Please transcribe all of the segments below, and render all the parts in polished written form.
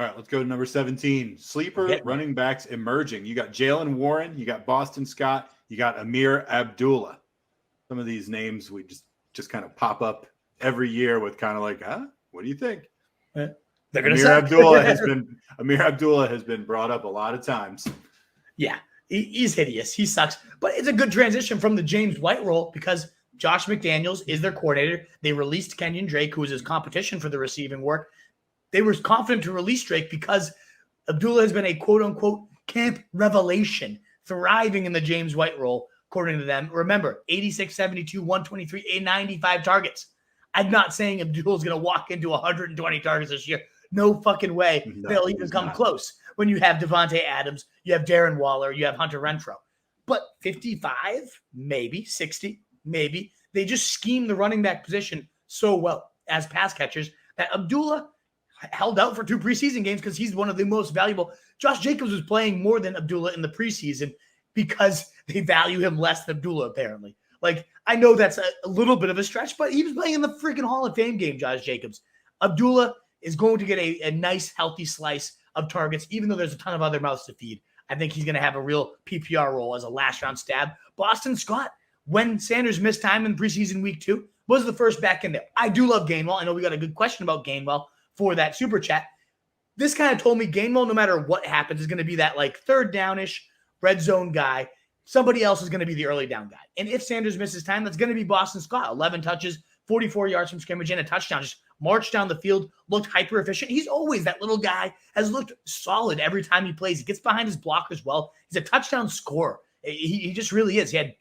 All right, let's go to number 17. Sleeper running backs emerging. You got Jaylen Warren, you got Boston Scott, you got Ameer Abdullah. Some of these names we just kind of pop up every year with kind of like, what do you think? They're going to Ameer Abdullah has been brought up a lot of times. Yeah, he's hideous. He sucks. But it's a good transition from the James White role because Josh McDaniels is their coordinator. They released Kenyon Drake, who was his competition for the receiving work. They were confident to release Drake because Abdullah has been a quote-unquote camp revelation, thriving in the James White role, according to them. Remember, 86, 72, 123, 95 targets. I'm not saying Abdullah's going to walk into 120 targets this year. No fucking way they'll even come close when you have Devontae Adams, you have Darren Waller, you have Hunter Renfrow. But 55, maybe, 60, maybe. They just scheme the running back position so well as pass catchers that Abdullah held out for 2 preseason games because he's one of the most valuable. Josh Jacobs was playing more than Abdullah in the preseason because they value him less than Abdullah, apparently. Like, I know that's a little bit of a stretch, but he was playing in the freaking Hall of Fame game, Josh Jacobs. Abdullah is going to get a nice, healthy slice of targets, even though there's a ton of other mouths to feed. I think he's going to have a real PPR role as a last-round stab. Boston Scott, when Sanders missed time in preseason week 2, was the first back in there. I do love Gainwell. I know we got a good question about Gainwell for that super chat. This kind of told me Gainwell, no matter what happens, is going to be that like third downish red zone guy. Somebody else is going to be the early down guy. And if Sanders misses time, that's going to be Boston Scott. 11 touches, 44 yards from scrimmage, and a touchdown. Just marched down the field, looked hyper efficient. He's always that little guy, has looked solid every time he plays. He gets behind his blockers well. He's a touchdown scorer. He just really is. He had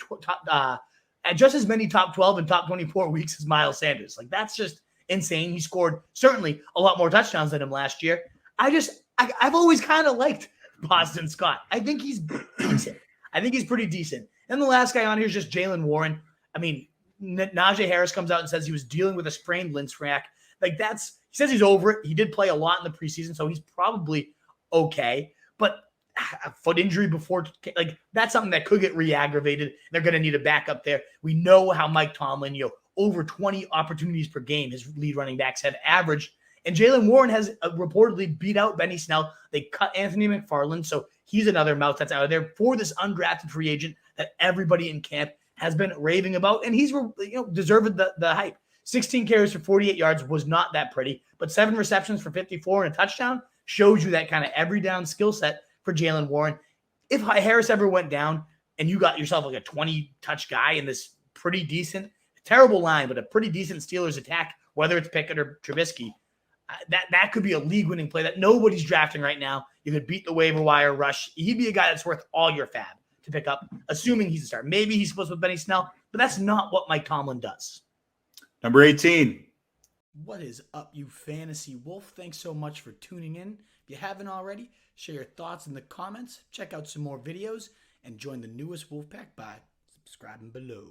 just as many top 12 and top 24 weeks as Miles Sanders. Like, that's just insane. He scored certainly a lot more touchdowns than him last year. I've always kind of liked Boston Scott. I think he's decent. I think he's pretty decent. And the last guy on here is just Jaylen Warren. I mean, Najee Harris comes out and says he was dealing with a sprained Linsfrack. Like, he says he's over it. He did play a lot in the preseason, so he's probably okay. But a foot injury before, like, that's something that could get re-aggravated. They're going to need a backup there. We know how Mike Tomlin, over 20 opportunities per game his lead running backs have averaged. And Jaylen Warren has reportedly beat out Benny Snell. They cut Anthony McFarland, so he's another mouth that's out of there for this undrafted free agent that everybody in camp has been raving about. And he's deserved the hype. 16 carries for 48 yards was not that pretty, but 7 receptions for 54 and a touchdown shows you that kind of every down skill set for Jaylen Warren. If Harris ever went down and you got yourself like a 20-touch guy in this pretty decent, terrible line, but a pretty decent Steelers attack, whether it's Pickett or Trubisky, that could be a league-winning play that nobody's drafting right now. You could beat the waiver wire rush. He'd be a guy that's worth all your fab to pick up, assuming he's a star. Maybe he's supposed with Benny Snell, but that's not what Mike Tomlin does. Number 18. What is up, you fantasy wolf? Thanks so much for tuning in. If you haven't already, share your thoughts in the comments, check out some more videos, and join the newest Wolfpack by subscribing below.